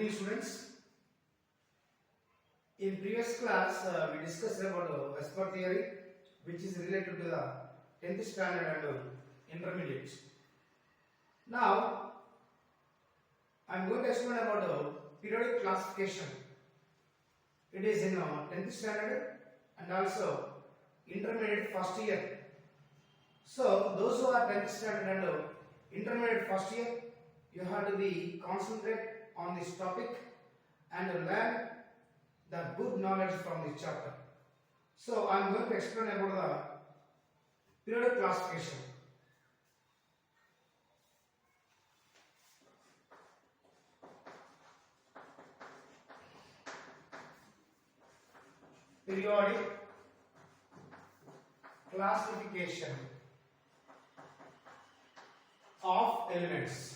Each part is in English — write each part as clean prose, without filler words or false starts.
evening, students. In previous class, we discussed about Westphal theory, which is related to the 10th standard and intermediate. Now, I am going to explain about periodic classification. It is in 10th standard and also intermediate first year. So, those who are 10th standard and intermediate first year, you have to be concentrate on this topic and learn the good knowledge from this chapter. So, I am going to explain about the periodic classification. Periodic classification of elements.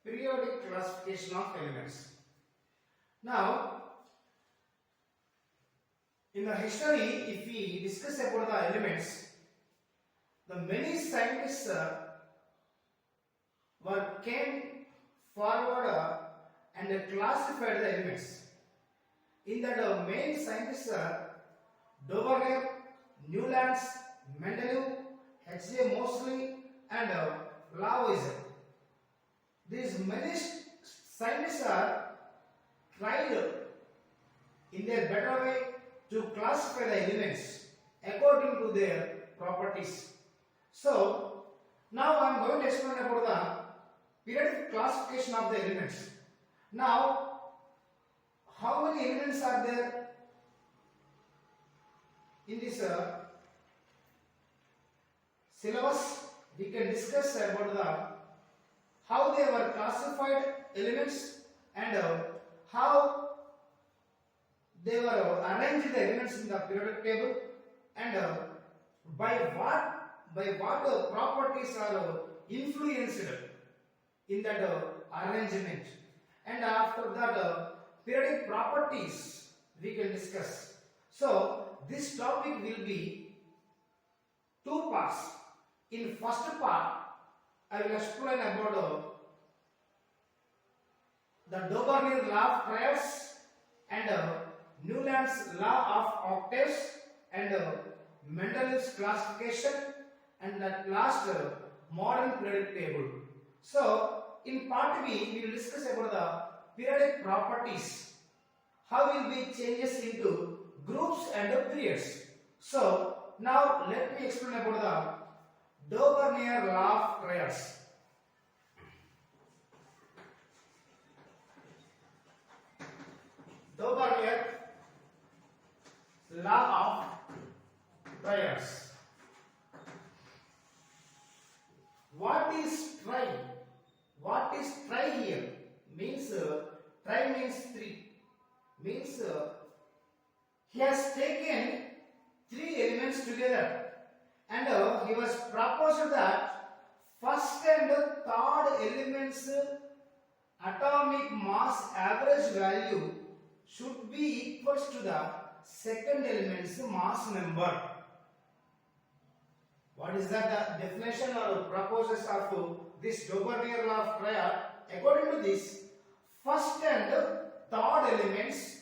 Periodic classification of elements. Now, in the history, if we discuss about the elements, the many scientists came forward and classified the elements. In that, main scientists are Dauvergne, Newlands, Mendeleev, H.J. Moseley, and Lavoisier. These many scientists are tried in their better way to classify the elements according to their properties. So, now I am going to explain about the periodic classification of the elements. Now, how many elements are there in this syllabus? We can discuss about the how they were classified elements and how they were arranged the elements in the periodic table and by what properties are influenced in that arrangement, and after that periodic properties we can discuss. So this topic will be two parts. In first part I will explain about the Dauvergne law of triads and Newland's law of octaves and Mendeleev's classification and at last modern periodic table. So in part B we will discuss about the periodic properties. How will be changes into groups and periods. So now let me explain about the Dauvergne law of triads. Dauvergne law of triads. What is tri? What is tri here? Means tri means three. Means he has taken three elements together. And he was proposed that first and third elements atomic mass average value should be equal to the second element's mass number. What is that definition or proposals of this Dauvergne law of triad? According to this, first and third elements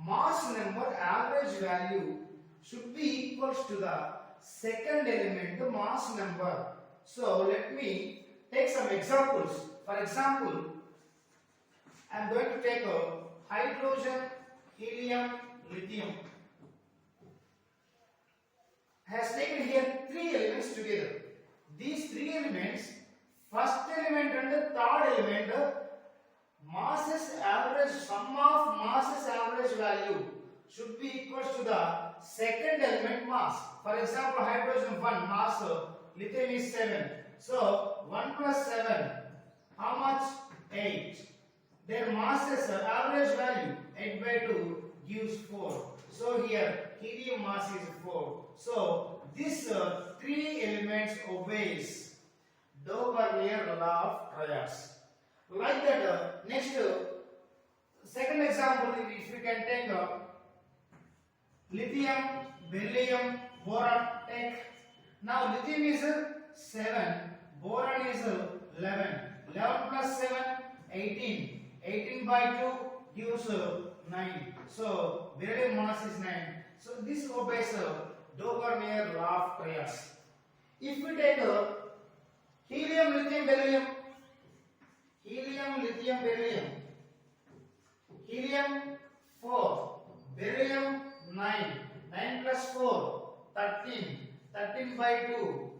mass number average value should be equal to the second element mass number. So let me take some examples. For example, I am going to take hydrogen, helium, lithium. Has taken here three elements together. These three elements, first element and the third element, masses average, sum of masses average value should be equal to the second element mass. For example, hydrogen 1 mass, lithium is 7. So 1 plus 7, how much? 8. Their masses average value 8 by 2 gives 4. So here helium mass is 4. So this three elements obeys Dauvergne law of triads. Like that, next second example, if we can take lithium, beryllium, boron take. Now lithium is 7, boron is 11. 11 plus 7, 18. 18 by 2 gives 9. So beryllium mass is 9. So this obeys Doppler law of triads. If we take helium, lithium, beryllium, helium, lithium, beryllium, helium 4, beryllium 9, 9 plus 4, 13, 13 by 2.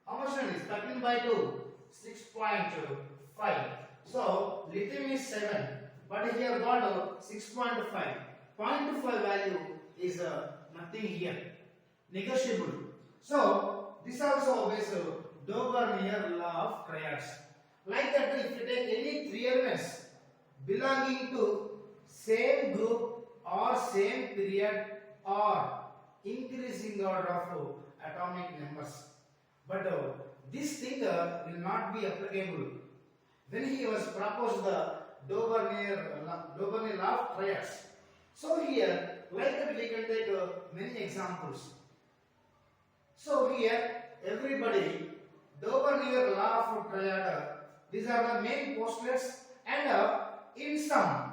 How much is 13 by 2? 6.5. So lithium is 7, but here got 6.5. 0.5 value is nothing here, negotiable. So this also obeys Doppler law of triads. Like that, if you take any three elements belonging to same group or same period or increasing order of atomic numbers, but this thing will not be applicable when he was proposed the Doppler law of triads. So here, like that, we can take many examples. So here, everybody, Doppler law of triad, these are the main postulates, and in some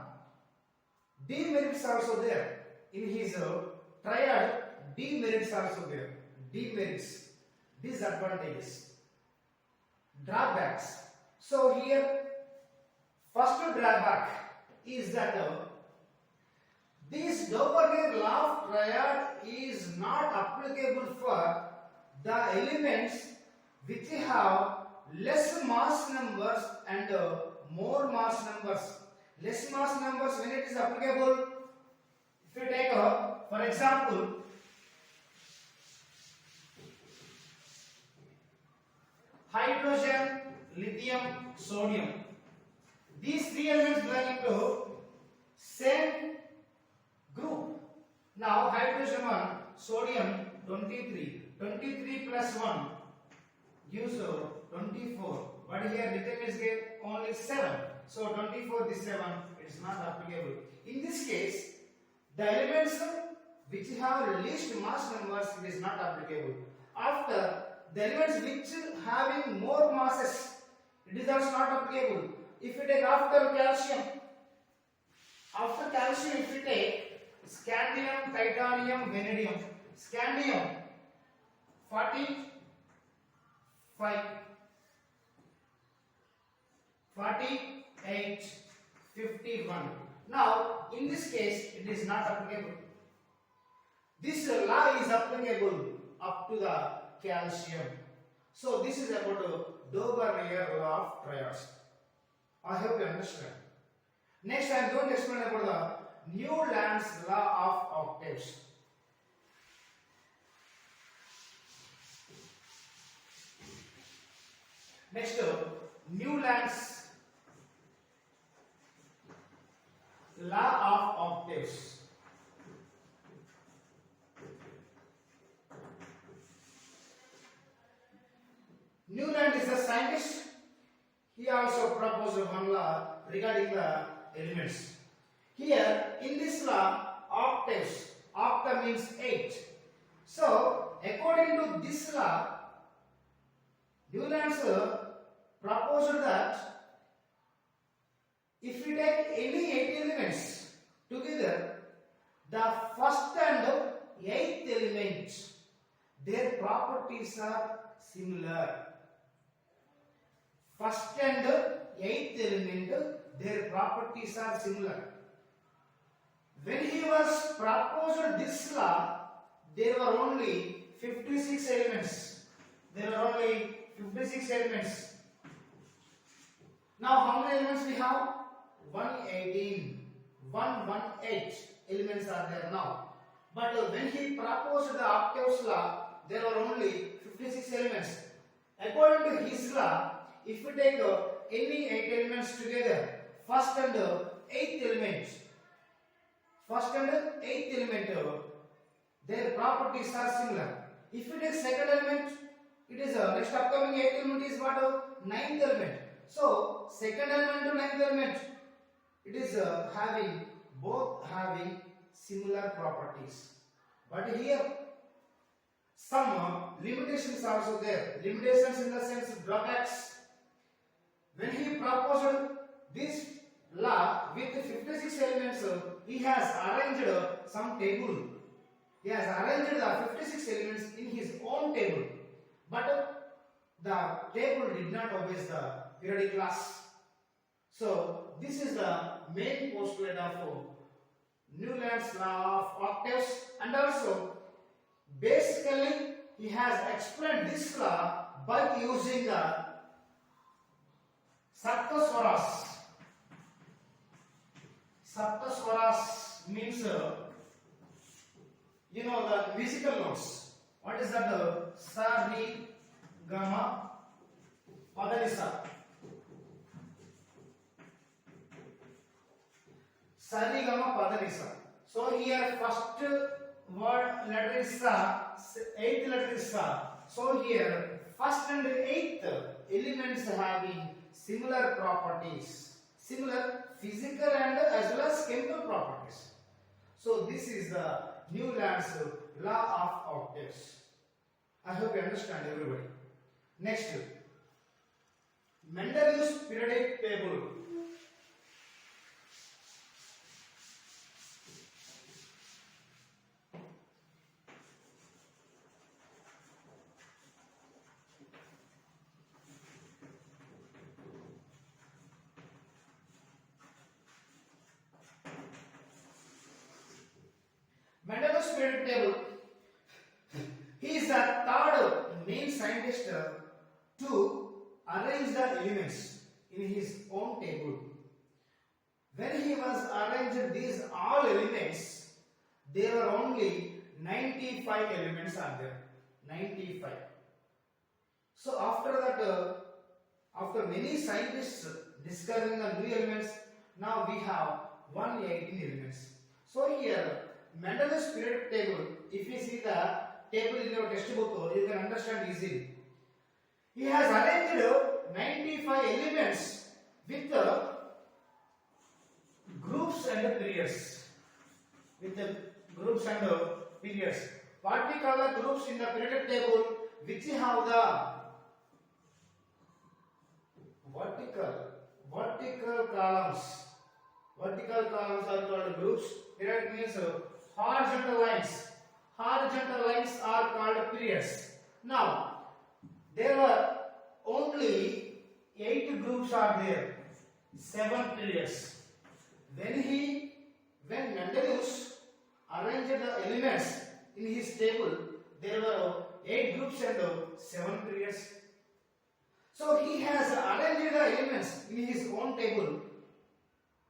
demerits also there. In his triad, demerits also there. Demerits, disadvantages, drawbacks. So here, first drawback is that this Doppler law of triad is not applicable for the elements which have less mass numbers and more mass numbers. Less mass numbers, when it is applicable, if you take for example, hydrogen, lithium, sodium. These three elements belong to same group. Now hydrogen 1, sodium 23. 23 plus 1 gives 24. But here lithium is only 7. So 24 this 7 it is not applicable. In this case, the elements which have least mass numbers, it is not applicable. After the elements which having more masses, it is also not applicable. If you take after calcium if you take scandium, titanium, vanadium. Scandium 45, 48, 51. Now in this case it is not applicable. This law is applicable up to the calcium. So this is about Doppler law of triads. I hope you understand. Next I am going to explain about the Newland's law of octaves. Next, Newland's law of octaves. Newland is a scientist. He also proposed one law regarding the elements. Here, in this law, octaves, octa means 8. So, according to this law, Newland proposed that if we take any 8 elements together, the first and 8th element, their properties are similar. First and 8th element, their properties are similar. When he was proposed this law, there were only 56 elements. There were only 56 elements. Now how many elements we have? 118. 118 elements are there now. But when he proposed the octaves law, there were only 56 elements. According to his law, if we take any 8 elements together, first and 8th element, their properties are similar. If we take second element, it is next upcoming 8th element is what? 9th element. So second element to 9th element, it is both having similar properties. But here some limitations also there. Limitations in the sense drawbacks. When he proposed this law with 56 elements, he has arranged some table. He has arranged the 56 elements in his own table, but the table did not obey the periodic laws. So this is the main postulate of Newland's law of octaves, and also basically he has explained this law by using the Saptaswaras. Saptaswaras means you know the musical notes. What is that? Sa, Re, Ga, Ma, Pa, Da, Ni, Sa. Sa, Re, Ga, Ma, Pa, Da, Ni, Sa. So here first word letter is Sa, eighth letter is Sa. So here first and eighth elements having similar properties, similar physical and as well as chemical properties. So this is the Newland's law of octaves. I hope you understand, everybody. Next, Mendeleev's periodic table. Mendeleev's periodic table. He is the third main scientist to arrange the elements in his own table. When he was arranged these all elements, there were only 95 elements are there. 95. So after that, after many scientists discovering the new elements, now we have 118 elements. So here Mendeleev's periodic table, if you see the table in your textbook, you can understand easily. He has arranged 95 elements with groups and periods. With the groups and periods. What we call the groups in the periodic table, which have the vertical columns. Vertical columns are called groups. Period means horizontal lines. Horizontal lines are called periods. Now, there were only 8 groups are there. 7 periods. When Mendeleev arranged the elements in his table, there were 8 groups and 7 periods. So he has arranged the elements in his own table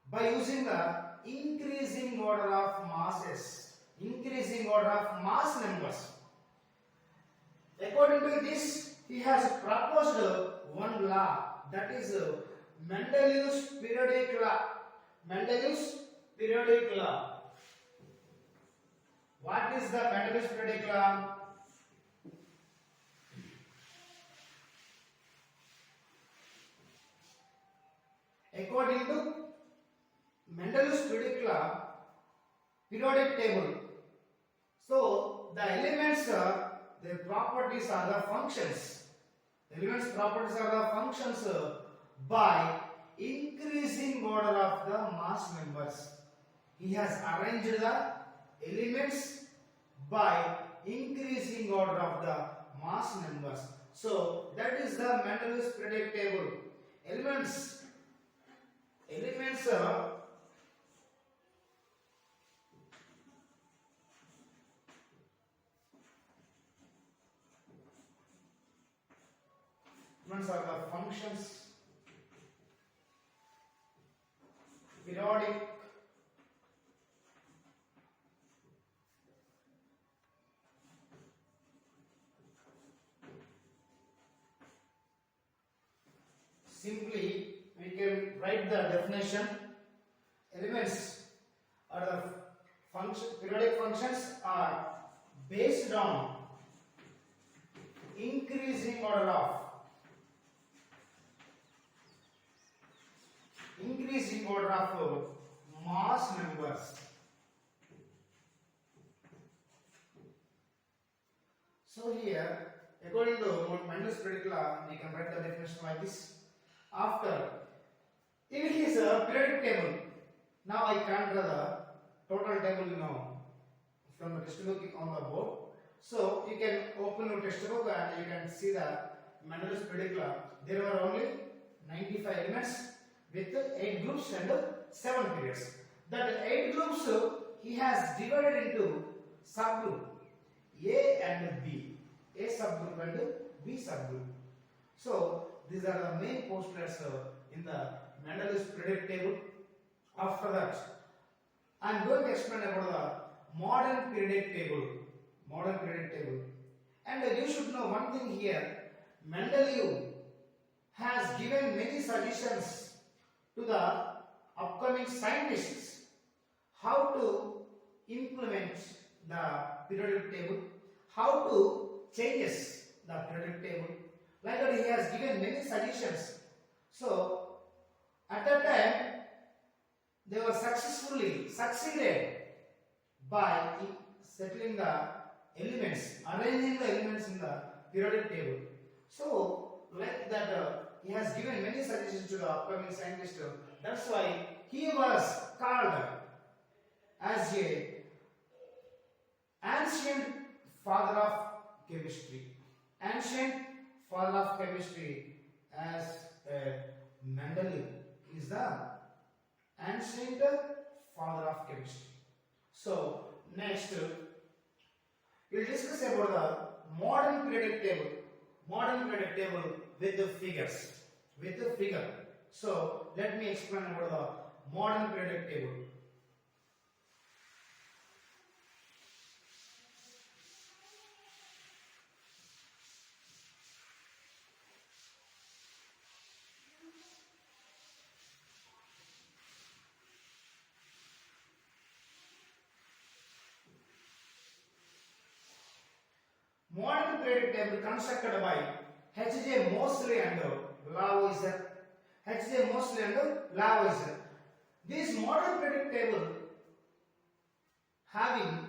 by using the increasing order of masses, increasing order of mass numbers. According to this, he has proposed one law, that is Mendeleev's periodic law. Mendeleev's periodic law. What is the Mendeleev's periodic law? According to Mendeleev's periodic table, so the elements, their properties are the functions. The elements' properties are the functions by increasing order of the mass numbers. He has arranged the elements by increasing order of the mass numbers. So that is the Mendeleev's periodic table. Elements are the functions, periodic, simply we can write the definition. Elements or the periodic functions are based on increasing order of mass numbers. So here, according to Mendel's periodic law, we can write the definition like this. After, in his periodic table, now I can draw the total table from the textbook on the board. So you can open your textbook and you can see the Mendel's periodic law. There were only 95 elements with 8 groups and 7 periods. That 8 groups he has divided into subgroup A and B. A subgroup and B subgroup. So these are the main postulates in the Mendel's periodic table. After that, I am going to explain about the modern periodic table. Modern periodic table. And you should know one thing here. Mendeleev has given many suggestions to the upcoming scientists how to implement the periodic table, how to changes the periodic table. Like that, he has given many suggestions. So at that time, they were succeeded by settling the elements, arranging the elements in the periodic table. So like that, he has given many suggestions to the upcoming scientist. That's why he was called as a ancient father of chemistry. Ancient father of chemistry, as Mendeleev is the ancient father of chemistry. So next we'll discuss about the modern periodic table. Modern periodic table with the figures. With the figure. So let me explain about the modern periodic table. Modern periodic table constructed by H.J. Moseley and Lavoisier. H.J. Moseley and Lavoisier. This modern periodic table having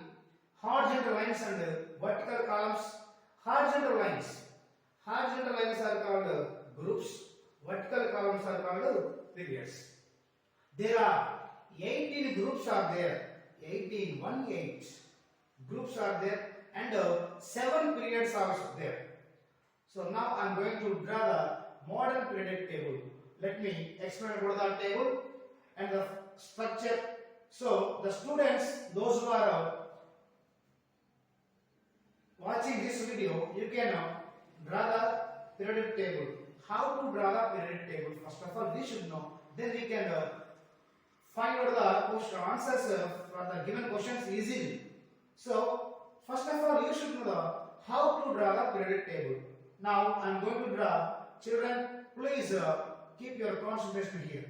horizontal lines and vertical columns. Horizontal lines are called groups. Vertical columns are called periods. There are 18 groups are there. 18 groups are there. And 7 periods are there. So now I am going to draw the modern periodic table. Let me explain about the table and the structure. So the students, those who are watching this video, you can draw the periodic table. How to draw the periodic table? First of all, we should know. Then we can find out the answers for the given questions easily. So first of all, you should know how to draw the periodic table. Now I am going to draw. Children, please keep your concentration here.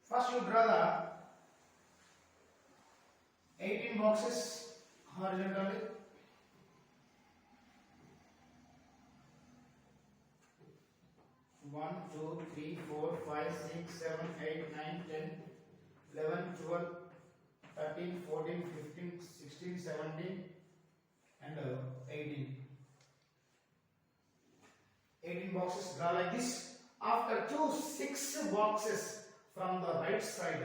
First you draw the 18 boxes horizontally. One, two, three, 4, 5, 6, 7, 8, 9, 10, 11, 12, 13, 14, 15, 16, 17 and 18. 18 boxes draw like this. After 6 boxes from the right side,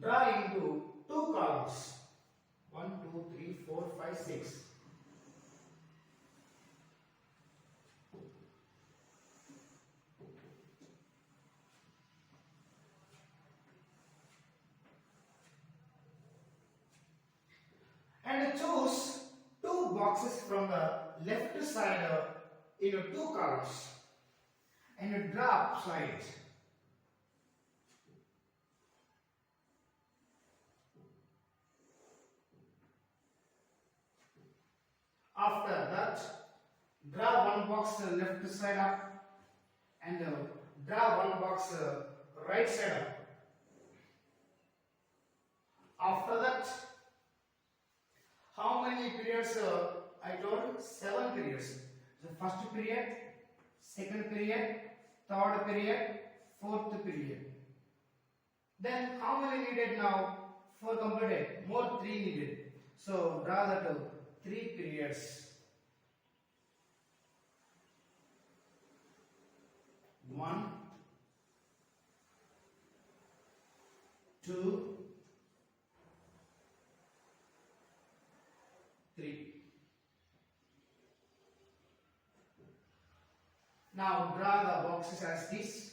draw into 2 columns. 1, 2, 3, 4, 5, 6. And choose 2 boxes from the left side into 2 columns and draw upside. After that, draw 1 box left side up and draw 1 box right side up. After that, how many periods I told? 7 periods. The first period, second period, third period, fourth period. Then how many needed now? 4 completed. More 3 needed. So draw that 3 periods. 1, 2, 3. Now draw the boxes as this.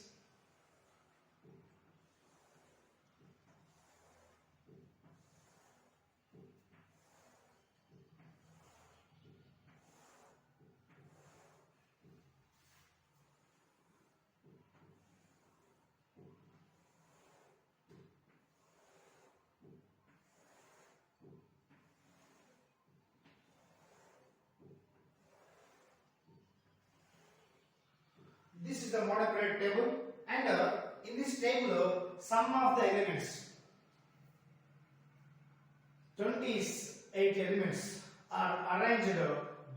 This is the model periodic table, and in this table, sum of the elements, 28 elements are arranged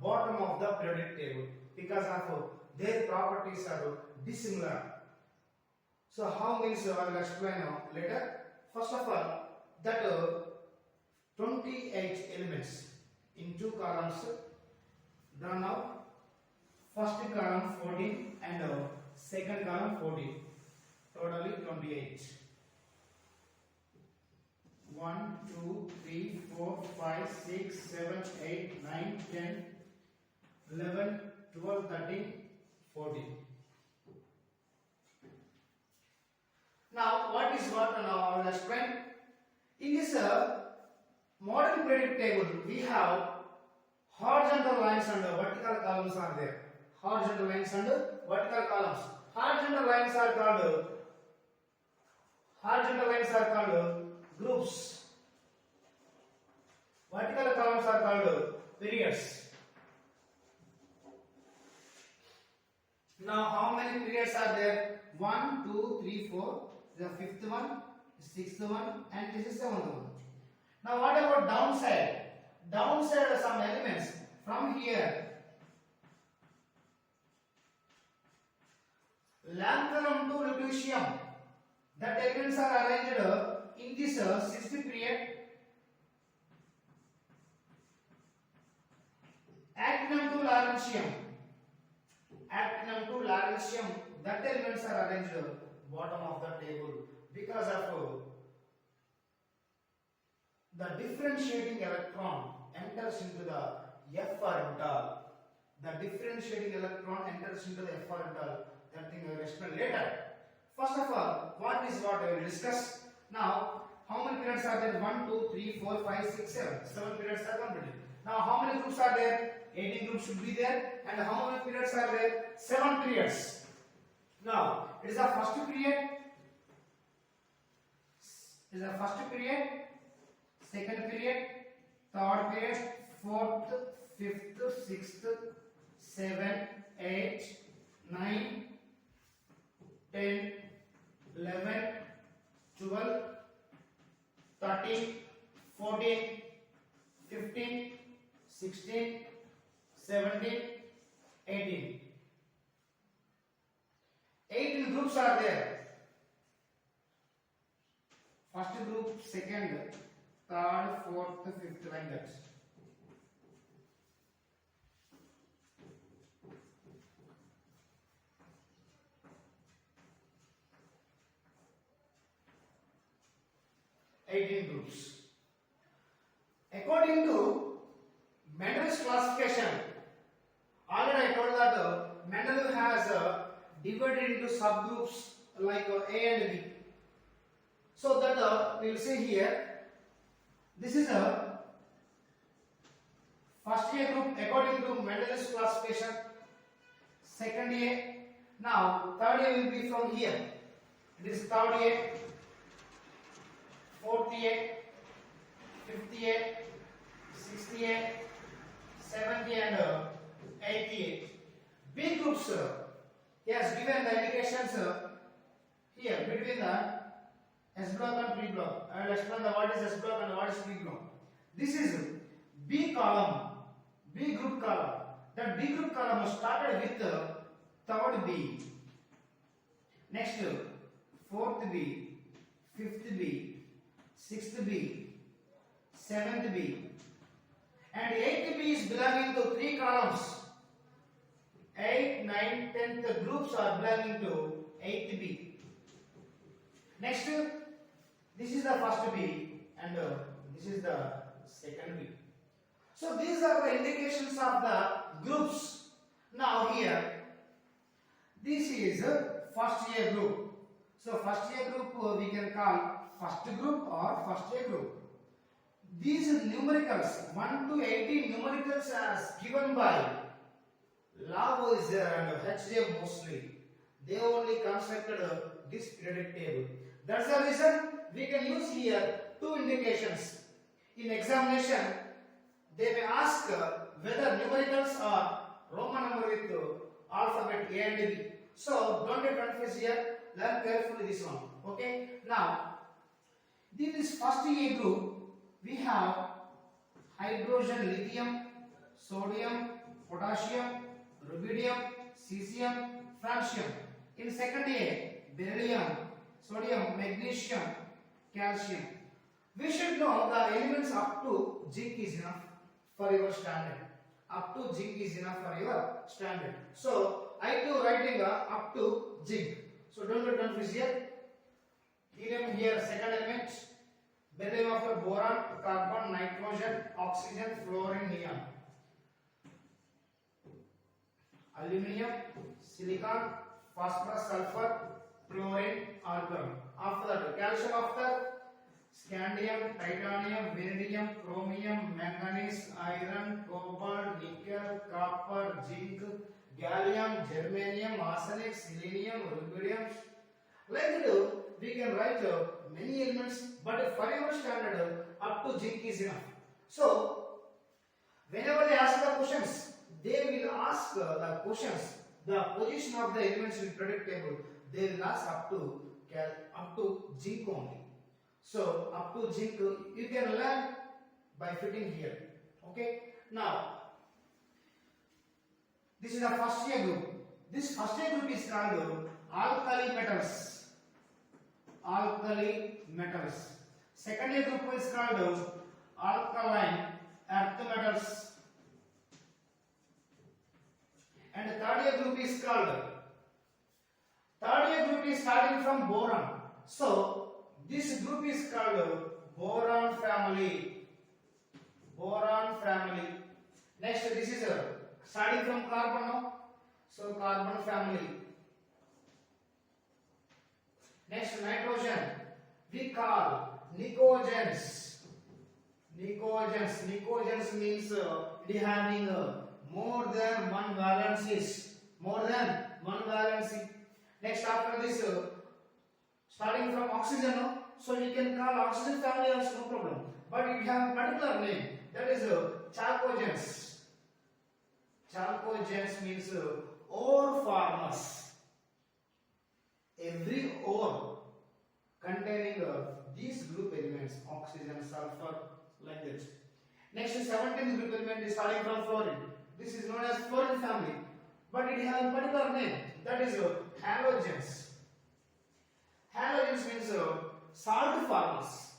bottom of the periodic table because of their properties are dissimilar. So how means I will explain later. First of all, that 28 elements in 2 columns drawn out. First column 14 and second column 14. Totally 28. 1, 2, 3, 4, 5, 6, 7, 8, 9, 10, 11, 12, 13, 14. Now what is what now I will explain. In this model periodic table we have horizontal lines and vertical columns are there. Horizontal lines and vertical columns. Horizontal lines are called groups. Vertical columns are called periods. Now how many periods are there? 1, 2, 3, 4. The fifth one, sixth one, and this is seventh one. Now what about downside? Downside are some elements from here. Lanthanum to lutetium. The elements are arranged in this sixth period. Actinum to larynxium. Actinum to larynxium. That elements are arranged bottom of the table because of the differentiating electron enters into the F orbital. The differentiating electron enters into the F orbital. That thing I will explain later. First of all, what is what I will discuss. Now, how many periods are there? 1, 2, 3, 4, 5, 6, 7. 7 periods are completed. Now, how many groups are there? 18 groups should be there. And how many periods are there? 7 periods. Now, it is the first period. It is the first period, second period, third period, fourth, fifth, sixth, 7, 8, 9, 10, 11, 12, 13, 14, 15, 16, 17, 18. 18 groups are there. First group, second, third, fourth, fifth, like that. Groups. According to Mendel's classification, already I told that Mendel has divided into subgroups like A and B. So that we will see here, this is a first A group according to Mendel's classification, second A. Now third A will be from here. It is third A, fourth A, fifth A, sixth A, seventh A, and eighth A. B groups, he has given the indications here between the S block and P block. I will explain what is S block and what is P block. This is B column, B group column. That B group column started with third B, next fourth B, fifth B, sixth B, seventh B, and 8b is belonging to three columns. 8, 9, 10th groups are belonging to 8b. Next, this is the first B and this is the second B. So these are the indications of the groups. Now here, this is first A group. So first A group we can call first group or first A group. These numericals 1 to 18 numericals are given by Lavoisier and HJ mostly. They only constructed this periodic table. That's the reason we can use here two indications. In examination, they may ask whether numericals are Roman number with alphabet A and B. So don't get confused here. Learn carefully this one. Okay. Now, in this first A group, we have hydrogen, lithium, sodium, potassium, rubidium, cesium, francium. In second A, beryllium, sodium, magnesium, calcium. We should know the elements up to zinc is enough for your standard. Up to zinc is enough for your standard. So I do writing up to zinc. So don't get confused here. Helium here second element. Beryllium after boron, carbon, nitrogen, oxygen, fluorine, neon. Aluminium, silicon, phosphorus, sulfur, chlorine, argon. After that, calcium after scandium, titanium, vanadium, chromium, manganese, iron, cobalt, nickel, copper, zinc, gallium, germanium, arsenic, selenium, rubidium. Like that, we can write many elements, but for your standard, up to zinc is enough. So, whenever they ask the questions, they will ask the questions, the position of the elements in periodic table. They will ask up to zinc only. So up to zinc you can learn by fitting here. Okay. Now this is the first A group. This first A group is called alkali metals. Alkali metals. Second A group is called alkaline earth metals. And third A group is called. Third A group is starting from boron. So this group is called boron family. Boron family. Next, this is starting from carbon. So carbon family. Next, nitrogen. We call nicogens. Nicogens. Nicogens means it having more than one valencies. More than one valency. Next, after this, starting from oxygen, so we can call oxygen family also no problem. But it have a particular name, that is chalcogens. Chalcogens means ore formers. Every ore containing these group elements, oxygen, sulfur, like that. Next, 17th group element is starting from fluorine. This is known as fluorine family, but it has a particular name, that is halogens. Halogens means salt formers.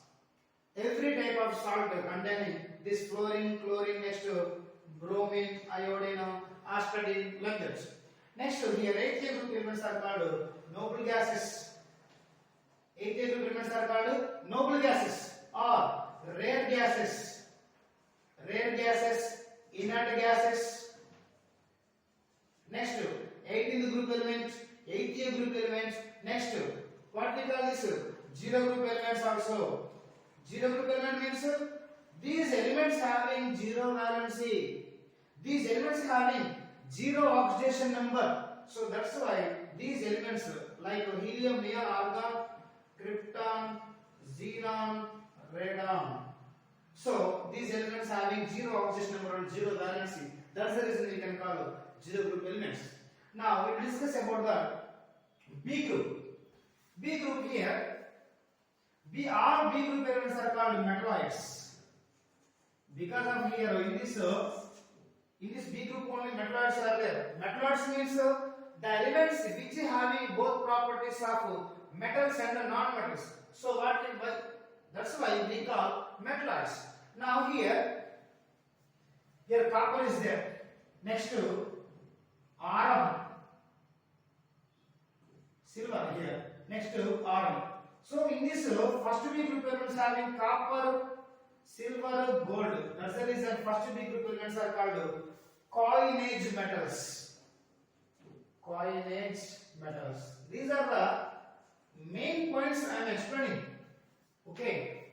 Every type of salt containing this fluorine, chlorine, next bromine, iodine, aspartame, like that. Next here, 8th group elements are called noble gases. 8th group elements are called noble gases or rare gases. Rare gases, inert gases. Next, 18th group element, 8th group element. Next, what we call this? Zero group elements also. Zero group element means these elements having zero valency. These elements having zero oxidation number. So that's why these elements like helium, neon, argon, krypton, xenon, radon. So these elements having zero oxidation number and zero valency. That's the reason we can call zero group elements. Now we will discuss about the B group. B group here. All B group elements are called metalloids. Because of here in this B group only metalloids are there. Metalloids means the elements which having both properties of metals and non-metals. So that's why we call metalloids. Now here Here copper is there. Next to iron, silver here. Next to iron. So in this first B group elements having copper, silver, gold. That's the reason first B group elements are called coinage metals. Coinage metals. These are the main points I am explaining. Okay.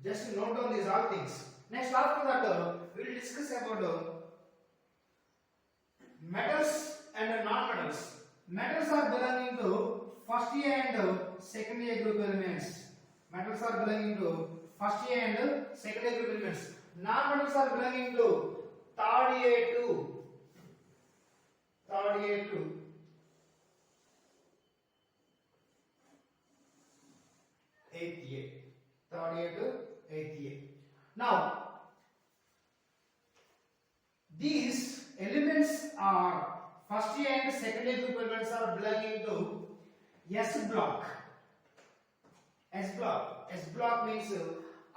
Just note down these all things. Next, after that, we will discuss about metals and non-metals. Metals are belonging to first A and second A group elements. Metals are belonging to first A and second A group elements. Non-metals are belonging to third A to eighth A. Third A to eighth A. Now, these elements are first A and second A group elements are belonging to S block. S block. S block means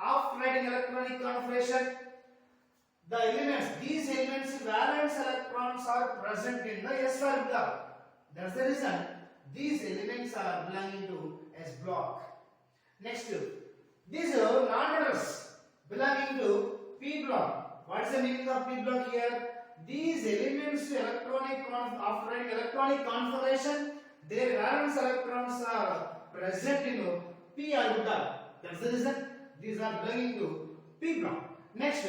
off-riding electronic configuration. The elements, these elements, valence electrons are present in the S block. That's the reason these elements are belonging to S block. Next, these non-metals belonging to P block. What is the meaning of P block here? These elements off-riding electronic configuration, their valence electrons are present in P orbital. That's the reason these are belonging to P block. Next,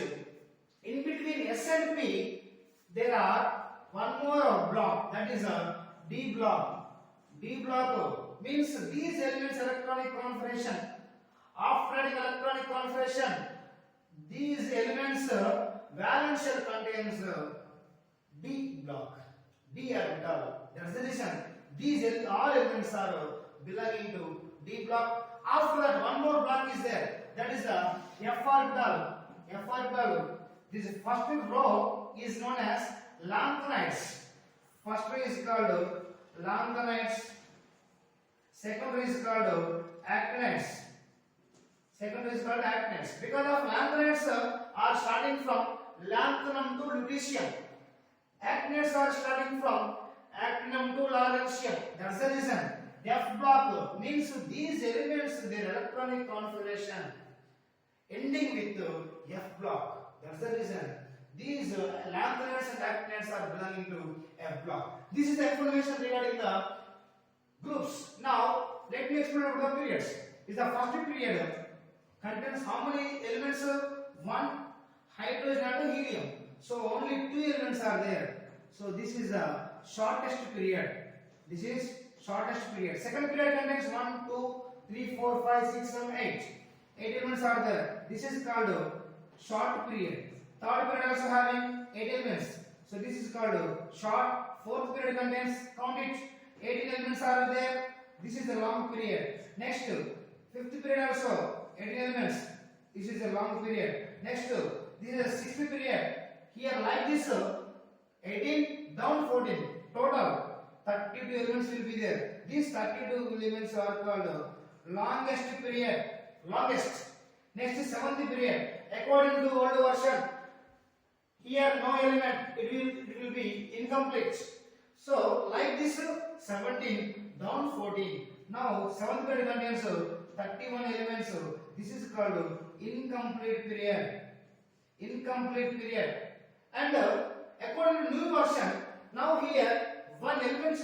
in between S and P, there are one more block, that is a D block. D block means these elements electronic configuration, off-riding electronic configuration, these elements valence shell contains D block, D orbital. That's the reason these all elements are belonging to D block. After that, one more block is there, that is the F orbital. F orbital. This first row is known as lanthanides. First row is called lanthanides. Second row is called actinides. Second row is called actinides. Because of lanthanides are starting from lanthanum to lutetium. Actinides are starting from actinium to lawrencium. That's the reason. F block means these elements, their electronic configuration ending with F block. That's the reason these lanthanides and actinides are belonging to F block. This is the information regarding the groups. Now let me explain about the periods. Is the first period contains how many elements? One, hydrogen and helium. So only two elements are there. So this is the shortest period. This is shortest period. Second period contains 1, 2, 3, 4, 5, 6, 7, 8. 8 elements are there. This is called short period. Third period also having 8 elements. So this is called short. Fourth period contains, count it, 18 elements are there. This is a long period. Next, fifth period also 18 elements. This is a long period. Next, this is a sixth period. Here like this, 18 down 14. Total 32 elements will be there. These 32 elements are called longest period. Longest. Next is seventh period. According to old version, here no element, it will be incomplete. So like this, 17 down 14. Now seventh period contains 31 elements. This is called incomplete period. Incomplete period. And according to new version, now here one element has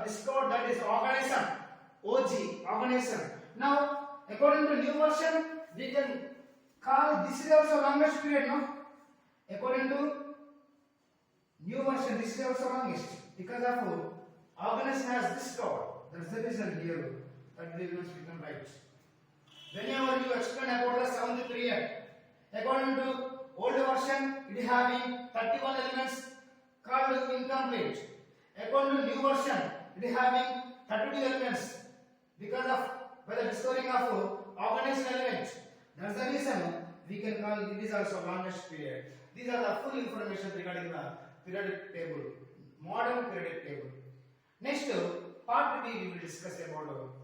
discovered, that is organism. OG, organism. Now according to new version, we can call this is also longest period, no? According to new version, this is also longest because of organism has discovered. That's the reason here that we must become right. Whenever you explain about the seventh period, according to old version, it is having 31 elements called incomplete. According to new version, it is having 32 elements because of by the discovering of organism element. That's the reason we can call it is also longest period. These are the full information regarding the periodic table, modern periodic table. Next, part B we will discuss about